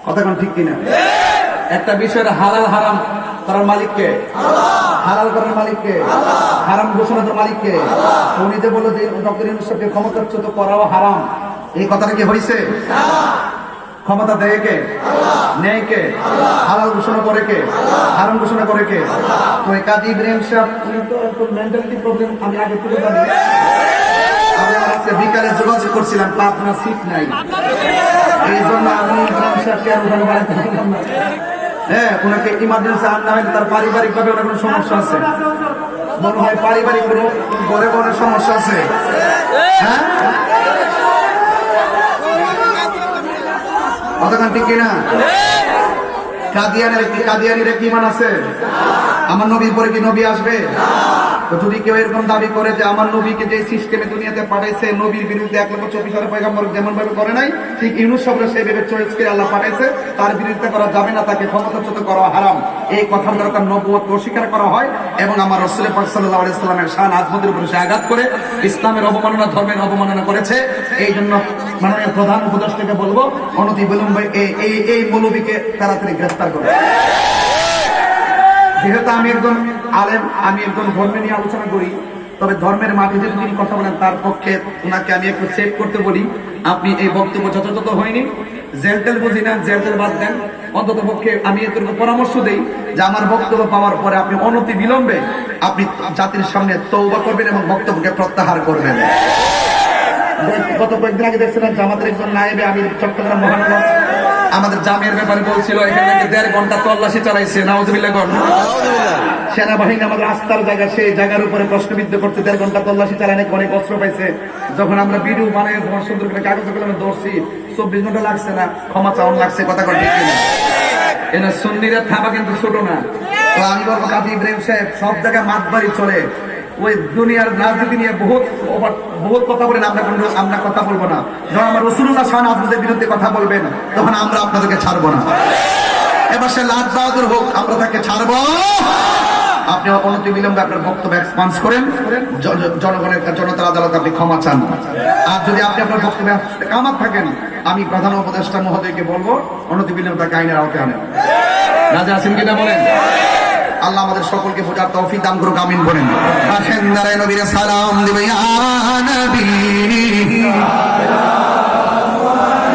কথা কোন ঠিক কিনা? একটা বিষয়ের হালাল হারাম করার মালিককে, হালাল করার মালিককে, হারাম ঘোষণা করার মালিককে। উনি যে বলল যে ডক্টর ইউনূস সাহেবকে ক্ষমতাচ্যুত করাও হারাম, এই কথাটা কি হয়েছে? ক্ষমতা দেয় কে? নেয় কে? হালাল ঘোষণা করে কে? হারাম ঘোষণা করে কে? তো এই কাজী ইব্রাহিম সাহেব উনি তো একটু মেন্টালিটি প্রবলেম, আমি আগে থেকে জানি। আমি আজকে বিকালে যোগাযোগ করছিলাম, তা আপনার সিট নাই, এই জন্য আমি ইব্রাহিম সাহেবকে আর ওখানে বাড়াইতে পারলাম না। হ্যাঁ, ওনাকে ইমার্জেন্সি আনতে হয়, তার পারিবারিক ভাবে ওনার কোনো সমস্যা আছে, মনে হয় পারিবারিক কোনো ঘরে কোনো সমস্যা আছে। হ্যাঁ, কতক্ষণ ঠিক কিনা? কাদিয়ানির কি ইমান আছে? আমার নবীর পরে কি নবী আসবে? তো যদি কেউ এরকম দাবি করে যে আমার নবীকে যে সিস্টেমে দুনিয়াতে পাঠাইছে, নবীর বিরুদ্ধে 1,24,000 পয়গম্বর যেমন ভাবে করে নাই, ঠিক ইউনূস সাহেবকে সেই ভাবে চয়েস করে আল্লাহ পাঠাইছে, তার বিরুদ্ধে করা যাবে না, তাকে ক্ষমতাচ্যুত করা হারাম। এই কথার দ্বারা তার নবুয়তকে অস্বীকার করা হয় এবং আমার রাসূল পাক সাল্লাল্লাহু আলাইহি সাল্লামের শান আজমতের উপরে সে আঘাত করে ইসলামের অবমাননা, ধর্মের অবমাননা করেছে। এই জন্য মাননীয় প্রধান উপদেষ্টাকে বলবো, অনতি বিলম্বে এই মৌলবীকে তাড়াতাড়ি গ্রেফতার করে। যেহেতু আমি একজন আলেম, আমি একজন ধর্ম নিয়ে আলোচনা করি, তবে ধর্মের মাঠে যদি তিনি কথা বলেন, তার পক্ষে ওনাকে আমি একটু সেভ করতে বলি। আপনি এই বক্তব্য যথাযথ হয়নি, জেলটেল বুঝি না, জেলটেল বাদ দেন, অন্তত পক্ষে আমি এতটুকু পরামর্শ দেই যে আমার বক্তব্য পাওয়ার পরে আপনি অনতি বিলম্বে আপনি জাতির সামনে তওবা করবেন এবং বক্তব্যকে প্রত্যাহার করবেন। গত কয়েকদিন আগে দেখছিলাম জামাতের একজন নায়েবে আমির চট্টগ্রাম মহানগর আমাদের জামিয়ার ব্যাপারে বলছিল, এখানে 1.5 ঘন্টা তল্লাশি চালাইছে। নাউজুবিল্লাহ। সেনাবাহিনী আমাদের আস্থার জায়গা, সেই জায়গার উপরে প্রশ্নবিদ্ধ করতে 1.5 ঘন্টা তল্লাশি চালানো, অনেক অস্ত্র পাইছে। যখন আমরা ভিডিও বানাই, যখন সুন্দর করে কাগজ কলমে ধরছি, 24 ঘন্টা লাগছে না, ক্ষমা চাওয়ান লাগছে। কথা কর ঠিক কিনা? এনা সুন্নিরা থাবা কিন্তু ছোট না। তো আমি বলবো, কাজী ইব্রাহিম সাহেব সব জায়গায় মাতবাড়ি চলে, ওই দুনিয়ার রাজনীতি নিয়ে বহুত কথা বলেন, আমরা কথা বলবো না। যখন আমার রাসূলুল্লাহ শান আজমতের বিরুদ্ধে কথা বলবেন, তখন আমরা আপনাদেরকে ছাড়বো না। এবার সে লাট বাহাদুর হোক, আমরা তাকে ছাড়বো। আপনি অনতি বিলম্বে আপনার বক্তব্য এক্সপান্স করেন, জনগণের জনতার আদালতে আপনি ক্ষমা চান। আর যদি আপনি আপনার বক্তব্যে কামাত থাকেন, আমি প্রধান উপদেষ্টা মহোদয়কে বলবো অনতি বিলম্বে তাকে আইনের আওতায় আনেন। রাজা আছেন কিনা বলেন? আল্লাহ আমাদের সকলকে বোঝার তৌফিক দান করুক, আমিন বলেন। আসেন নারায়ণ নবীর সালাম দিবে ইয়া নবী।